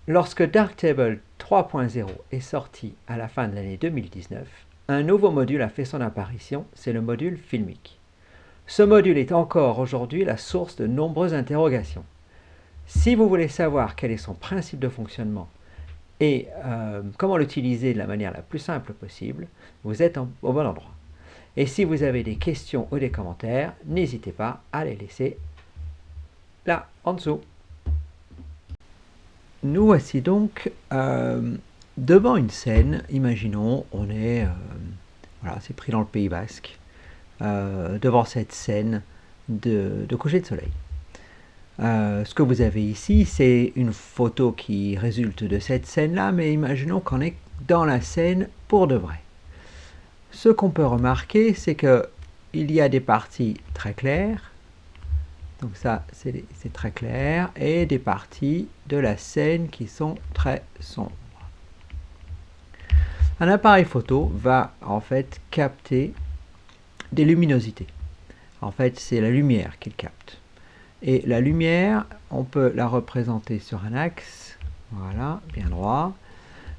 Lorsque Darktable 3.0 est sorti à la fin de l'année 2019, un nouveau module a fait son apparition, c'est le module Filmic. Ce module est encore aujourd'hui la source de nombreuses interrogations. Si vous voulez savoir quel est son principe de fonctionnement et comment l'utiliser de la manière la plus simple possible, vous êtes au bon endroit. Et si vous avez des questions ou des commentaires, n'hésitez pas à les laisser là, en dessous. Nous voici donc devant une scène. Imaginons, on est, voilà, c'est pris dans le Pays Basque, devant cette scène de coucher de soleil. Ce que vous avez ici, c'est une photo qui résulte de cette scène-là, mais imaginons qu'on est dans la scène pour de vrai. Ce qu'on peut remarquer, c'est qu'il y a des parties très claires, donc ça c'est très clair, et des parties de la scène qui sont très sombres. Un appareil photo va en fait capter des luminosités. En fait, c'est la lumière qu'il capte. Et la lumière, on peut la représenter sur un axe, voilà, bien droit,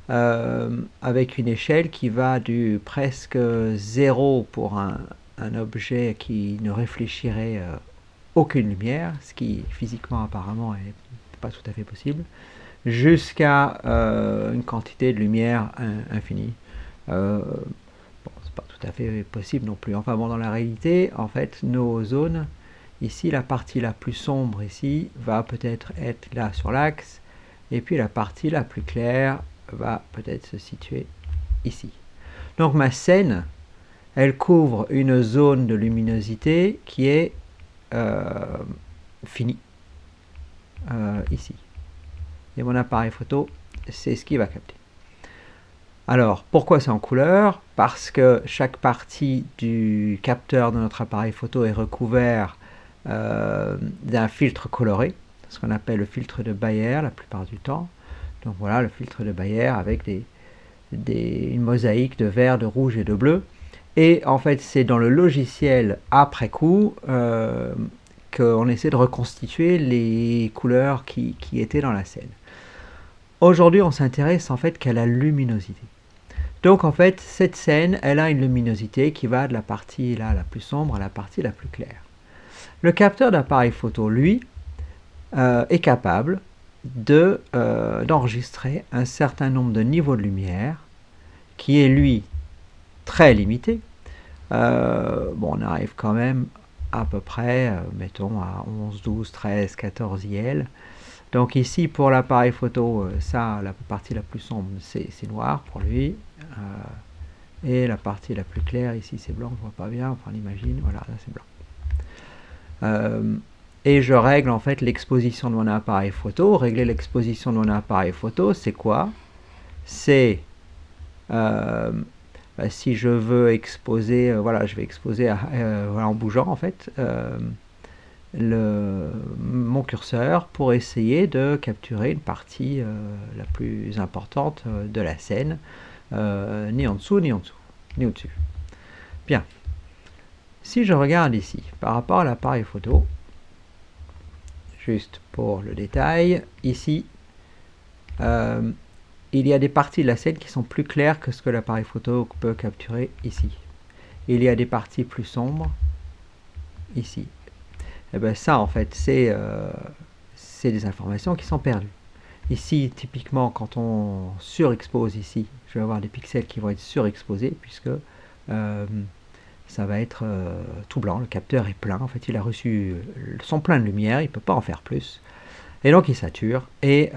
avec une échelle qui va du presque 0 pour un objet qui ne réfléchirait aucune lumière, ce qui physiquement apparemment n'est pas tout à fait possible, jusqu'à une quantité de lumière infinie. Bon, c'est pas tout à fait possible non plus. Enfin bon, dans la réalité, en fait, nos zones, ici, la partie la plus sombre ici va peut-être être là sur l'axe, et puis la partie la plus claire va peut-être se situer ici. Donc ma scène, elle couvre une zone de luminosité qui est finie ici. Et mon appareil photo, c'est ce qu'il va capter. Alors, pourquoi c'est en couleur? Parce que chaque partie du capteur de notre appareil photo est recouvert d'un filtre coloré, ce qu'on appelle le filtre de Bayer la plupart du temps. Donc voilà, le filtre de Bayer avec une mosaïque de vert, de rouge et de bleu. Et en fait, c'est dans le logiciel après coup qu'on essaie de reconstituer les couleurs qui étaient dans la scène. Aujourd'hui, on s'intéresse en fait qu'à la luminosité. Donc en fait, cette scène, elle a une luminosité qui va de la partie là, la plus sombre à la partie la plus claire. Le capteur d'appareil photo, lui, est capable d'enregistrer un certain nombre de niveaux de lumière qui est, lui, très limité. Bon, on arrive quand même à peu près, mettons, à 11, 12, 13, 14 IL. Donc ici, pour l'appareil photo, ça, la partie la plus sombre, c'est noir pour lui. Et la partie la plus claire, ici, c'est blanc, on ne voit pas bien, enfin, on imagine, voilà, là, c'est blanc. Et je règle, en fait, l'exposition de mon appareil photo. Régler l'exposition de mon appareil photo, c'est quoi? C'est... si je veux exposer, voilà, je vais exposer voilà, en bougeant, en fait, mon curseur pour essayer de capturer une partie la plus importante de la scène, ni en dessous, ni en dessous, ni au-dessus. Bien. Si je regarde ici, par rapport à l'appareil photo, juste pour le détail, ici, il y a des parties de la scène qui sont plus claires que ce que l'appareil photo peut capturer ici. Il y a des parties plus sombres ici. Et bien ça, en fait, c'est des informations qui sont perdues. Ici, typiquement, quand on surexpose ici, je vais avoir des pixels qui vont être surexposés puisque ça va être tout blanc. Le capteur est plein. En fait, il a reçu son plein de lumière. Il ne peut pas en faire plus. Et donc, il sature. Et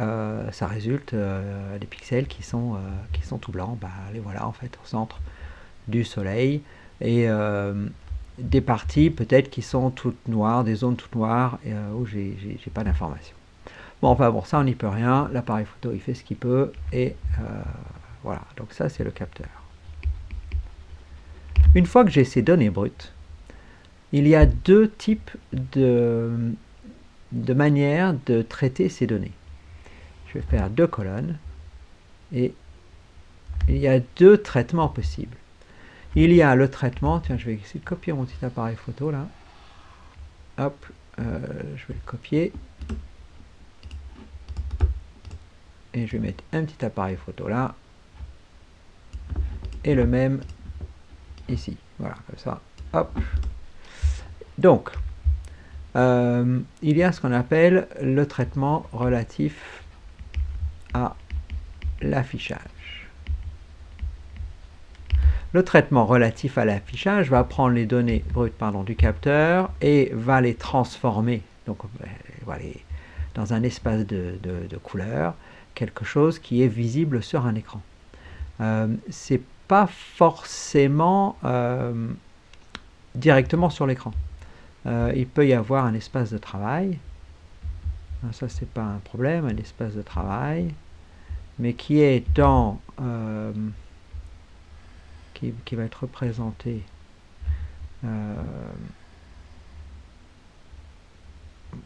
ça résulte des pixels qui sont tout blancs. Bah, les voilà, en fait, au centre du soleil. Et des parties, peut-être, qui sont toutes noires, des zones toutes noires où j'ai pas d'informations. Bon, enfin bon, ça on n'y peut rien, l'appareil photo il fait ce qu'il peut, et voilà, donc ça c'est le capteur. Une fois que j'ai ces données brutes, il y a deux types de manières de traiter ces données. Je vais faire deux colonnes, et il y a deux traitements possibles. Il y a le traitement, tiens je vais essayer de copier mon petit appareil photo là, hop, je vais le copier. et je vais mettre un petit appareil photo là, et le même ici. Voilà, comme ça. Hop. Donc, il y a ce qu'on appelle le traitement relatif à l'affichage. Le traitement relatif à l'affichage va prendre les données brutes du capteur et va les transformer donc, dans un espace de couleurs, quelque chose qui est visible sur un écran. C'est pas forcément directement sur l'écran. Il peut y avoir un espace de travail. Ça, c'est pas un problème, un espace de travail, mais qui est dans qui va être représenté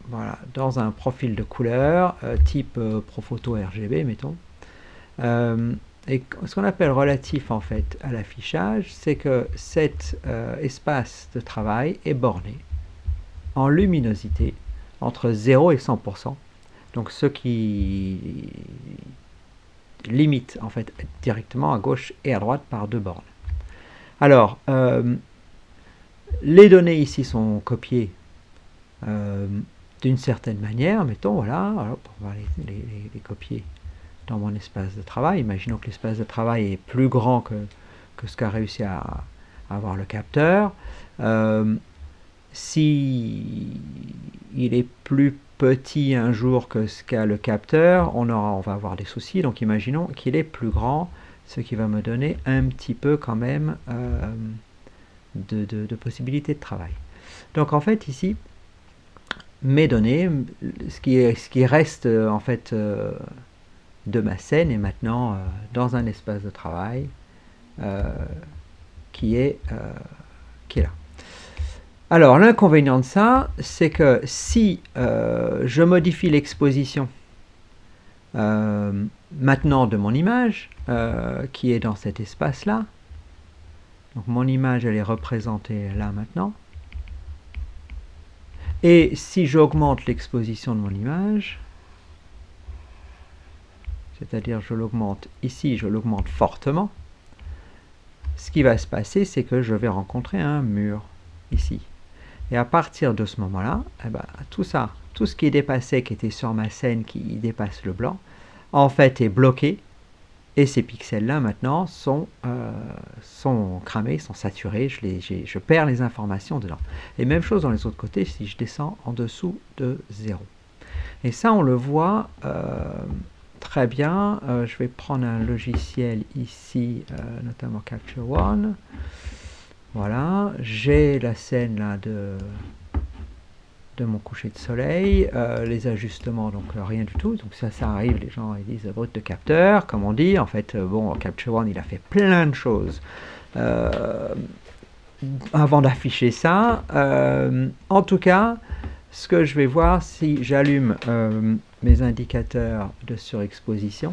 voilà, dans un profil de couleur type Profoto RGB, mettons. Et ce qu'on appelle relatif en fait à l'affichage, c'est que cet espace de travail est borné en luminosité entre 0 et 100%, donc ce qui limite en fait directement à gauche et à droite par 2 bornes. Alors, les données ici sont copiées d'une certaine manière, mettons, voilà, alors on va les copier dans mon espace de travail. Imaginons que l'espace de travail est plus grand que ce qu'a réussi à avoir le capteur. Si il est plus petit un jour que ce qu'a le capteur, on va avoir des soucis. Donc imaginons qu'il est plus grand, ce qui va me donner un petit peu quand même de possibilités de travail. Donc en fait ici, mes données, ce qui reste en fait de ma scène est maintenant dans un espace de travail qui est là. Alors l'inconvénient de ça, c'est que si je modifie l'exposition maintenant de mon image, qui est dans cet espace-là, donc mon image elle est représentée là maintenant, et si j'augmente l'exposition de mon image, c'est-à-dire je l'augmente ici, je l'augmente fortement, ce qui va se passer, c'est que je vais rencontrer un mur ici. Et à partir de ce moment-là, eh ben, tout ça, tout ce qui est dépassé, qui était sur ma scène, qui dépasse le blanc, en fait est bloqué. Et ces pixels-là, maintenant, sont cramés, sont saturés. Je perds les informations dedans. Et même chose dans les autres côtés, si je descends en dessous de 0. Et ça, on le voit très bien. Je vais prendre un logiciel ici, notamment Capture One. Voilà, j'ai la scène là de mon coucher de soleil, les ajustements, donc rien du tout. Donc ça arrive, les gens ils disent brut de capteur, comme on dit. En fait, bon, Capture One, il a fait plein de choses avant d'afficher ça. En tout cas, ce que je vais voir, si j'allume mes indicateurs de surexposition,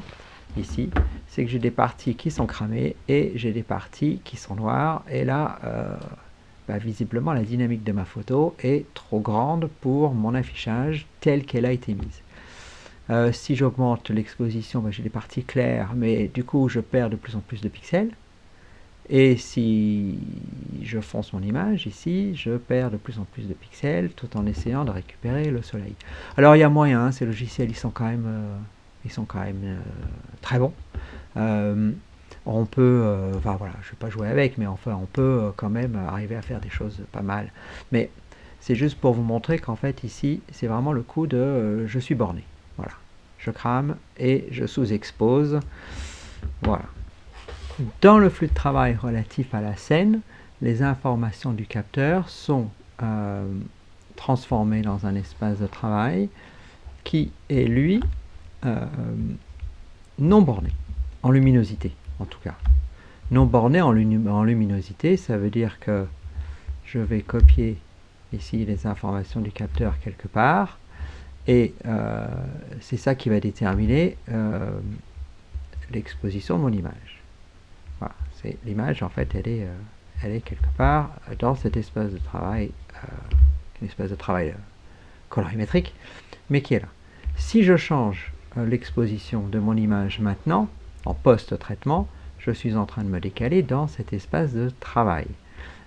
ici, c'est que j'ai des parties qui sont cramées et j'ai des parties qui sont noires. Et là, visiblement, la dynamique de ma photo est trop grande pour mon affichage tel qu'elle a été mise. Si j'augmente l'exposition, j'ai des parties claires, mais du coup, je perds de plus en plus de pixels. Et si je fonce mon image ici, je perds de plus en plus de pixels tout en essayant de récupérer le soleil. Alors il y a moyen, ces logiciels ils sont quand même très bons. On peut, enfin voilà, je ne vais pas jouer avec, mais enfin on peut quand même arriver à faire des choses pas mal. Mais c'est juste pour vous montrer qu'en fait ici, c'est vraiment le coup de je suis borné. Voilà, je crame et je sous-expose. Voilà. Dans le flux de travail relatif à la scène, les informations du capteur sont transformées dans un espace de travail qui est, lui, non borné, en luminosité en tout cas. Non borné en luminosité, ça veut dire que je vais copier ici les informations du capteur quelque part, et c'est ça qui va déterminer l'exposition de mon image. Voilà, l'image en fait elle est quelque part dans cet espace de travail, un espace de travail colorimétrique, mais qui est là. Si je change l'exposition de mon image maintenant, en post-traitement, je suis en train de me décaler dans cet espace de travail.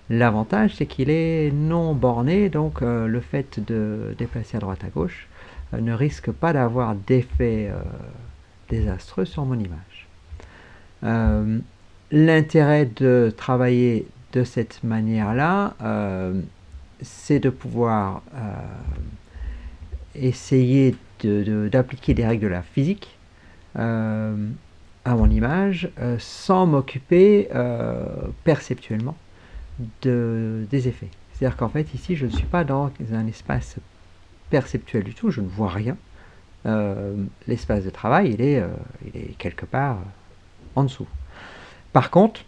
L'avantage, c'est qu'il est non borné, donc le fait de déplacer à droite à gauche ne risque pas d'avoir d'effet désastreux sur mon image. L'intérêt de travailler de cette manière-là, c'est de pouvoir essayer d'appliquer des règles de la physique à mon image sans m'occuper perceptuellement des effets. C'est-à-dire qu'en fait ici je ne suis pas dans un espace perceptuel du tout, je ne vois rien. L'espace de travail il est quelque part en dessous. Par contre,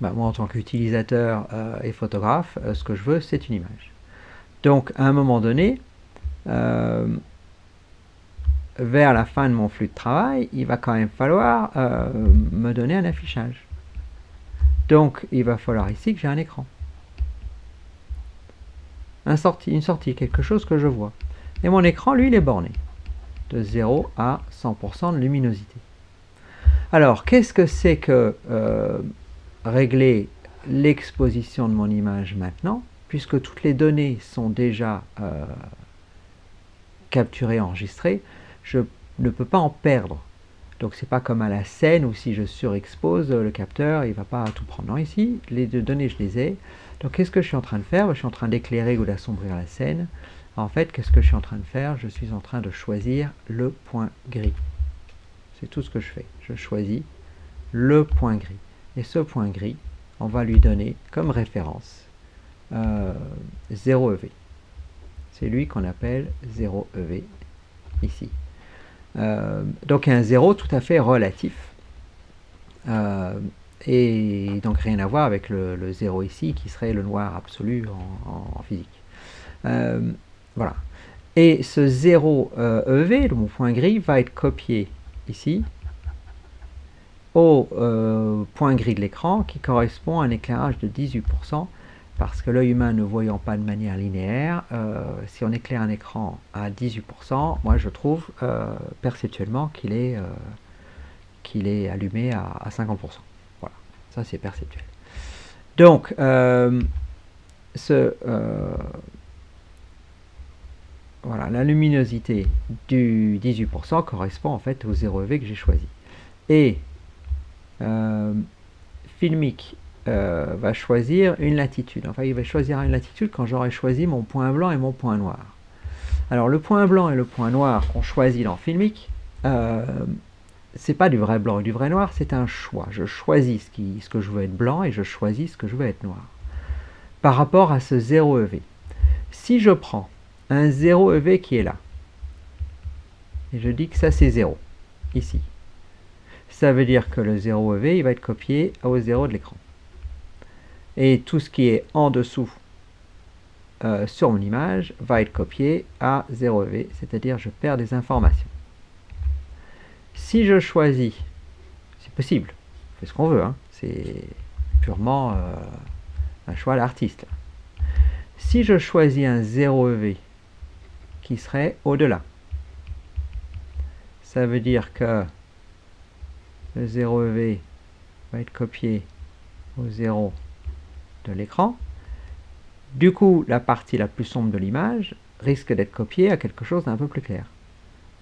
moi en tant qu'utilisateur et photographe, ce que je veux c'est une image. Donc à un moment donné, vers la fin de mon flux de travail, il va quand même falloir me donner un affichage. Donc il va falloir ici que j'ai un écran. Une sortie, quelque chose que je vois. Et mon écran, lui, il est borné. De 0 à 100% de luminosité. Alors, qu'est-ce que c'est que régler l'exposition de mon image maintenant, puisque toutes les données sont déjà capturées, enregistrées, je ne peux pas en perdre. Donc c'est pas comme à la scène où si je surexpose le capteur, il va pas tout prendre. Non, ici, les deux données, je les ai. Donc qu'est-ce que je suis en train de faire? Je suis en train d'éclairer ou d'assombrir la scène. En fait, qu'est-ce que je suis en train de faire? Je suis en train de choisir le point gris. C'est tout ce que je fais. Je choisis le point gris. Et ce point gris, on va lui donner comme référence 0 EV. C'est lui qu'on appelle 0 EV ici. Donc un 0 tout à fait relatif. Et donc rien à voir avec le 0 ici qui serait le noir absolu en physique. Voilà. Et ce 0 EV, mon point gris, va être copié ici au point gris de l'écran qui correspond à un éclairage de 18%, parce que l'œil humain ne voyant pas de manière linéaire, si on éclaire un écran à 18%, moi je trouve perceptuellement qu'il est allumé à 50%. Voilà, ça c'est perceptuel. Donc, voilà, la luminosité du 18% correspond en fait au 0 EV que j'ai choisi. Et Filmic va choisir une latitude. Enfin, il va choisir une latitude quand j'aurai choisi mon point blanc et mon point noir. Alors, le point blanc et le point noir qu'on choisit dans Filmic, c'est pas du vrai blanc et du vrai noir, c'est un choix. Je choisis ce que je veux être blanc et je choisis ce que je veux être noir. Par rapport à ce 0 EV. Si je prends un 0 EV qui est là, et je dis que ça c'est 0, ici, ça veut dire que le 0 EV il va être copié au 0 de l'écran. Et tout ce qui est en dessous sur mon image va être copié à 0 EV, c'est-à-dire je perds des informations. Si je choisis, c'est possible, on fait ce qu'on veut, hein, c'est purement un choix d'artiste. Si je choisis un 0 EV qui serait au-delà, ça veut dire que le 0 EV va être copié au 0 de l'écran. Du coup, la partie la plus sombre de l'image risque d'être copiée à quelque chose d'un peu plus clair.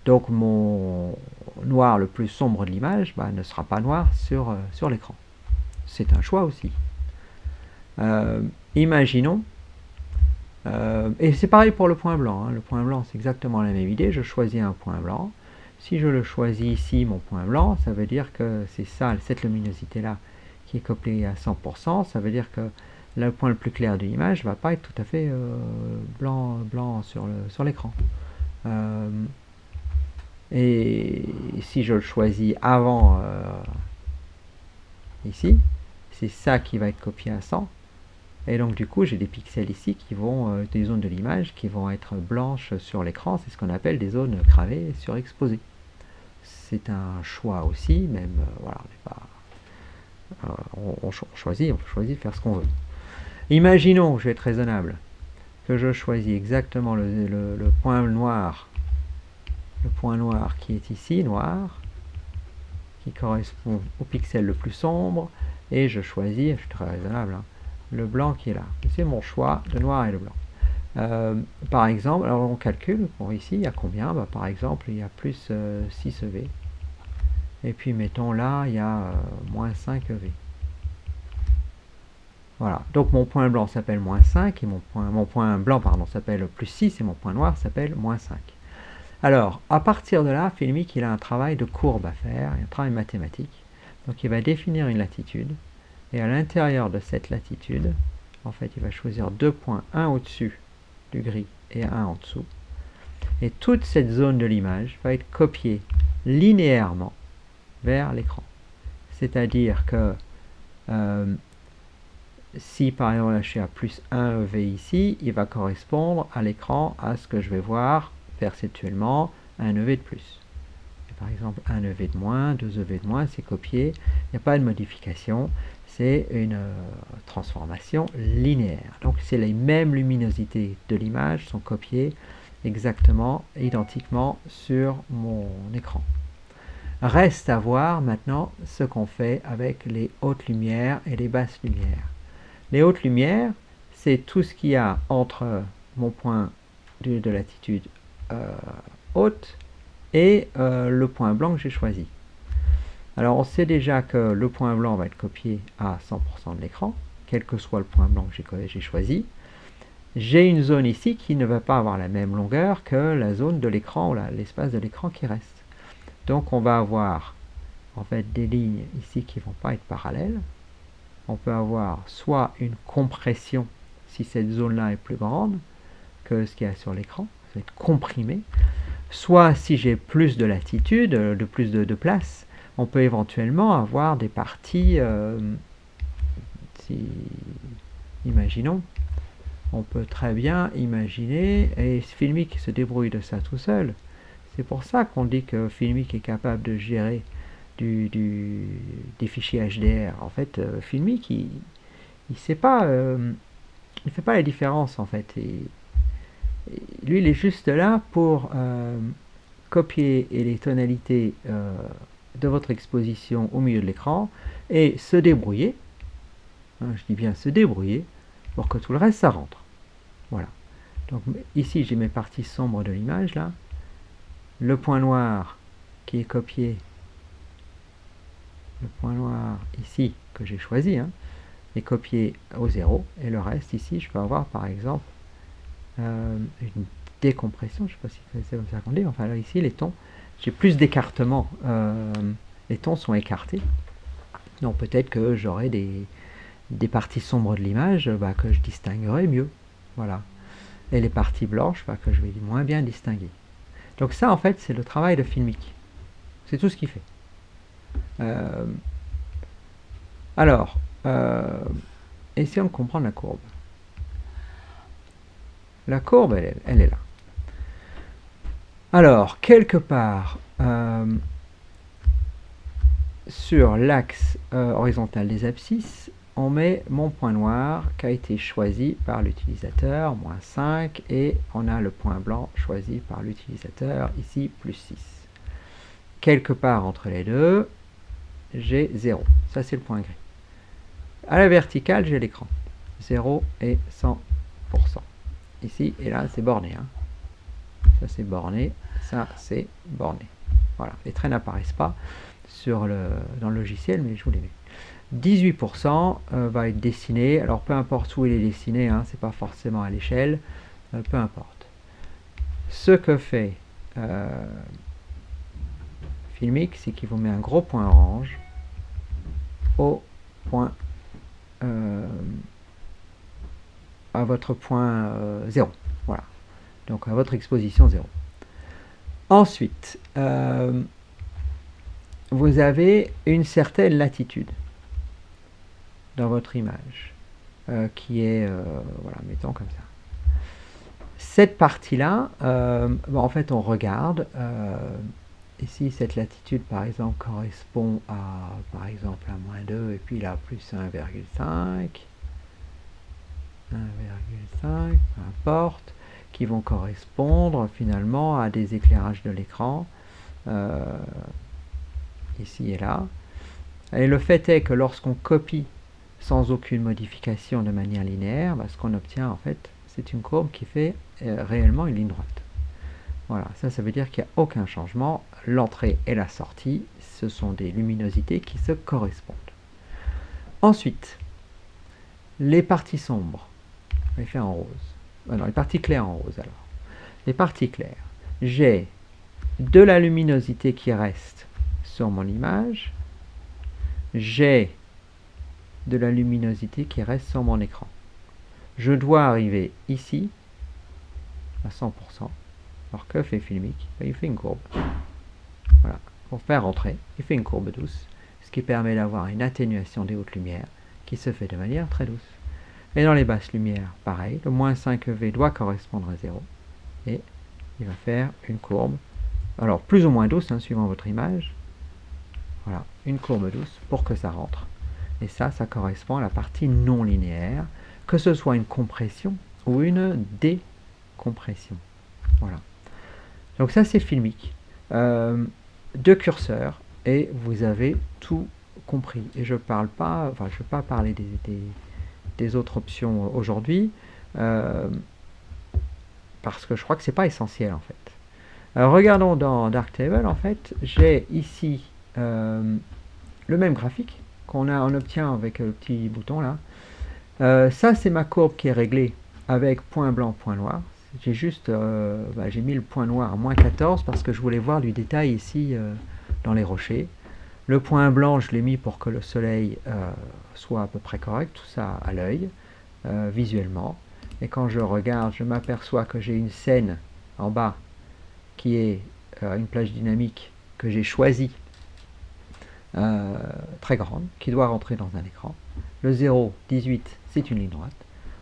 Donc mon noir le plus sombre de l'image ne sera pas noir sur l'écran. C'est un choix aussi. Imaginons, et c'est pareil pour le point blanc, hein. Le point blanc c'est exactement la même idée, je choisis un point blanc. Si je le choisis ici, mon point blanc, ça veut dire que c'est ça, cette luminosité-là, qui est copiée à 100%, ça veut dire que le point le plus clair de l'image ne va pas être tout à fait blanc sur l'écran. Et si je le choisis avant ici, c'est ça qui va être copié à 100. Et donc du coup, j'ai des pixels ici qui vont, des zones de l'image qui vont être blanches sur l'écran. C'est ce qu'on appelle des zones cravées surexposées. C'est un choix aussi, même, voilà, on choisit de faire ce qu'on veut. Imaginons, je vais être raisonnable, que je choisis exactement le point noir le point noir qui est ici, noir, qui correspond au pixel le plus sombre, et je choisis, je suis très raisonnable, hein, le blanc qui est là. C'est mon choix de noir et de blanc. Par exemple, alors on calcule, pour ici, il y a combien? Par exemple, il y a plus 6 EV. Et puis mettons là, il y a moins 5 EV. Voilà, donc mon point blanc s'appelle moins 5, et mon point blanc pardon, s'appelle plus 6, et mon point noir s'appelle moins 5. Alors, à partir de là, Filmic, il a un travail de courbe à faire, un travail mathématique. Donc il va définir une latitude, et à l'intérieur de cette latitude, en fait, il va choisir deux points, un au-dessus du gris et un en dessous. Et toute cette zone de l'image va être copiée linéairement vers l'écran. C'est-à-dire que si par exemple là je suis à plus 1 EV ici, il va correspondre à l'écran à ce que je vais voir perceptuellement 1 EV de plus. Et par exemple 1 EV de moins, 2 EV de moins, c'est copié, il n'y a pas de modification, c'est une transformation linéaire. Donc c'est les mêmes luminosités de l'image sont copiées exactement, identiquement sur mon écran. Reste à voir maintenant ce qu'on fait avec les hautes lumières et les basses lumières. Les hautes lumières, c'est tout ce qu'il y a entre mon point de latitude haute et le point blanc que j'ai choisi. Alors on sait déjà que le point blanc va être copié à 100% de l'écran, quel que soit le point blanc que j'ai choisi. J'ai une zone ici qui ne va pas avoir la même longueur que la zone de l'écran ou l'espace de l'écran qui reste. Donc on va avoir en fait des lignes ici qui ne vont pas être parallèles. On peut avoir soit une compression si cette zone-là est plus grande que ce qu'il y a sur l'écran, ça va être comprimé. Soit si j'ai plus de latitude, plus de place, on peut éventuellement avoir des parties, imaginons, on peut très bien imaginer, et Filmic se débrouille de ça tout seul. C'est pour ça qu'on dit que Filmic est capable de gérer des fichiers HDR. En fait, Filmic, il sait pas, il fait pas la différence en fait. Et lui, il est juste là pour copier les tonalités de votre exposition au milieu de l'écran et se débrouiller, hein, je dis bien se débrouiller, pour que tout le reste ça rentre. Voilà. Donc ici j'ai mes parties sombres de l'image là, le point noir qui est copié, le point noir ici que j'ai choisi, hein, est copié au 0, et le reste ici je peux avoir par exemple une décompression, je ne sais pas si c'est comme ça qu'on dit, enfin là ici les tons, j'ai plus d'écartement, les tons sont écartés, donc peut-être que j'aurai des parties sombres de l'image que je distinguerai mieux, voilà, et les parties blanches que je vais moins bien distinguer. Donc ça en fait c'est le travail de Filmic, c'est tout ce qu'il fait. Alors, essayons de comprendre la courbe. La courbe, elle est là. Alors, quelque part sur l'axe horizontal des abscisses, on met mon point noir qui a été choisi par l'utilisateur, moins 5, et on a le point blanc choisi par l'utilisateur, ici, plus 6. Quelque part entre les deux, j'ai 0. Ça, c'est le point gris. À la verticale, j'ai l'écran. 0 et 100%. Ici et là, c'est borné. Hein. Ça, c'est borné. Ça, c'est borné. Voilà. Les traits n'apparaissent pas dans le logiciel, mais je vous les mets. 18% va être dessiné. Alors, peu importe où il est dessiné, hein, c'est pas forcément à l'échelle. Peu importe. Ce que fait Filmic, c'est qu'il vous met un gros point orange au point à votre point 0. Voilà. Donc à votre exposition 0. Ensuite, vous avez une certaine latitude dans votre image qui est, voilà, mettons comme ça. Cette partie-là, en fait, on regarde. Ici, cette latitude, par exemple, correspond à, par exemple, à moins 2, et puis là, plus 1,5. 1,5, peu importe. qui vont correspondre finalement à des éclairages de l'écran, ici et là. Et le fait est que lorsqu'on copie sans aucune modification de manière linéaire, ce qu'on obtient en fait, c'est une courbe qui fait réellement une ligne droite. Voilà, ça veut dire qu'il n'y a aucun changement. L'entrée et la sortie, ce sont des luminosités qui se correspondent. Ensuite, les parties sombres, je vais faire en rose. Non, les parties claires en rose alors. Les parties claires, j'ai de la luminosité qui reste sur mon image, j'ai de la luminosité qui reste sur mon écran. Je dois arriver ici à 100%. Alors que fait Filmic? Il fait une courbe. Voilà, pour faire rentrer, il fait une courbe douce, ce qui permet d'avoir une atténuation des hautes lumières qui se fait de manière très douce. Et dans les basses lumières, pareil, le moins 5 EV doit correspondre à 0. Et il va faire une courbe, alors plus ou moins douce, suivant votre image. Voilà, une courbe douce pour que ça rentre. Et ça correspond à la partie non linéaire, que ce soit une compression ou une décompression. Voilà. Donc ça c'est Filmic. 2 curseurs et vous avez tout compris. Et je parle pas, enfin je ne vais pas parler des autres options aujourd'hui, parce que je crois que c'est pas essentiel en fait. Alors regardons dans Darktable, en fait, j'ai ici le même graphique qu'on obtient avec le petit bouton là. Ça c'est ma courbe qui est réglée avec point blanc, point noir. J'ai juste j'ai mis le point noir à moins 14 parce que je voulais voir du détail ici dans les rochers. Le point blanc, je l'ai mis pour que le soleil soit à peu près correct, tout ça à l'œil, visuellement. Et quand je regarde, je m'aperçois que j'ai une scène en bas qui est une plage dynamique que j'ai choisie, très grande, qui doit rentrer dans un écran. Le 0, 18, c'est une ligne droite.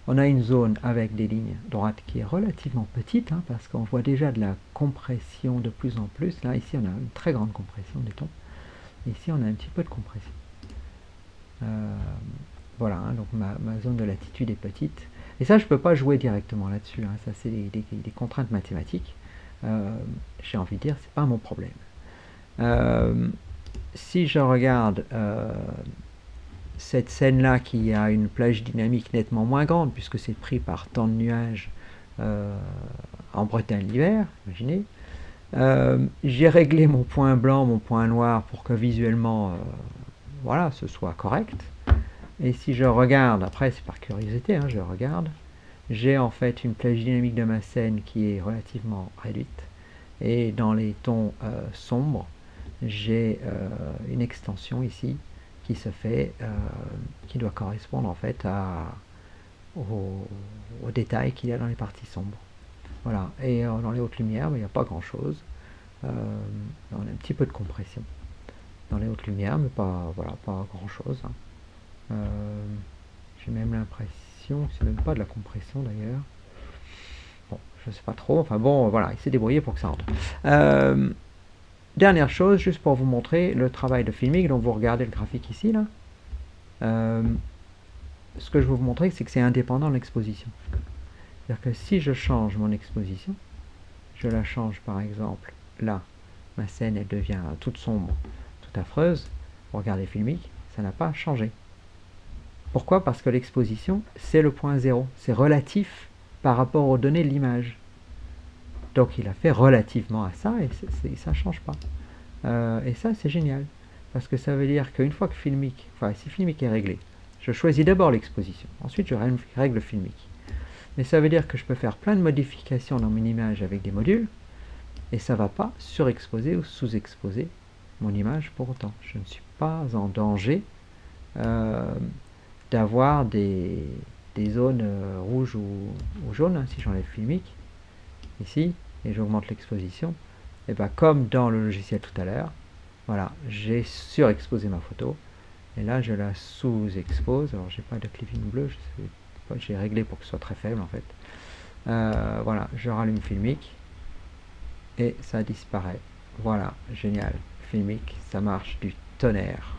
On a une zone avec des lignes droites qui est relativement petite, parce qu'on voit déjà de la compression de plus en plus. Là, ici, on a une très grande compression des tons. Ici, on a un petit peu de compression. Voilà, donc ma zone de latitude est petite. Et ça, je ne peux pas jouer directement là-dessus. Ça, c'est des contraintes mathématiques. J'ai envie de dire, c'est pas mon problème. Si je regarde cette scène-là qui a une plage dynamique nettement moins grande, puisque c'est pris par tant de nuages en Bretagne l'hiver, imaginez, j'ai réglé mon point blanc, mon point noir pour que visuellement, voilà, ce soit correct. Et si je regarde, après c'est par curiosité, je regarde, j'ai en fait une plage dynamique de ma scène qui est relativement réduite. Et dans les tons sombres, j'ai une extension ici qui se fait, qui doit correspondre en fait au détail qu'il y a dans les parties sombres. Voilà. Et dans les hautes lumières, il n'y a pas grand chose. On a un petit peu de compression dans les hautes lumières, mais pas, voilà, pas grand chose. J'ai même l'impression que c'est même pas de la compression d'ailleurs. Bon, je sais pas trop. Enfin bon, voilà, il s'est débrouillé pour que ça rentre. Dernière chose, juste pour vous montrer le travail de Filmic, donc vous regardez le graphique ici, là. Ce que je veux vous montrer, c'est que c'est indépendant de l'exposition. C'est-à-dire que si je change mon exposition, je la change par exemple là, ma scène elle devient toute sombre, toute affreuse, vous regardez Filmic, ça n'a pas changé. Pourquoi? Parce que l'exposition, c'est le point 0, c'est relatif par rapport aux données de l'image. Donc il a fait relativement à ça et ça ne change pas. Et ça c'est génial, parce que ça veut dire qu'une fois que Filmic, enfin si Filmic est réglé, je choisis d'abord l'exposition, ensuite je règle Filmic. Mais ça veut dire que je peux faire plein de modifications dans mon image avec des modules, et ça ne va pas surexposer ou sous-exposer mon image pour autant. Je ne suis pas en danger d'avoir des zones rouges ou jaunes, si j'enlève Filmic, ici, et j'augmente l'exposition, et bien comme dans le logiciel tout à l'heure, voilà, j'ai surexposé ma photo, et là je la sous-expose. Alors j'ai pas de clipping bleu, j'ai réglé pour que ce soit très faible en fait. Voilà, je rallume Filmic, et ça disparaît. Voilà, génial, Filmic, ça marche du tonnerre.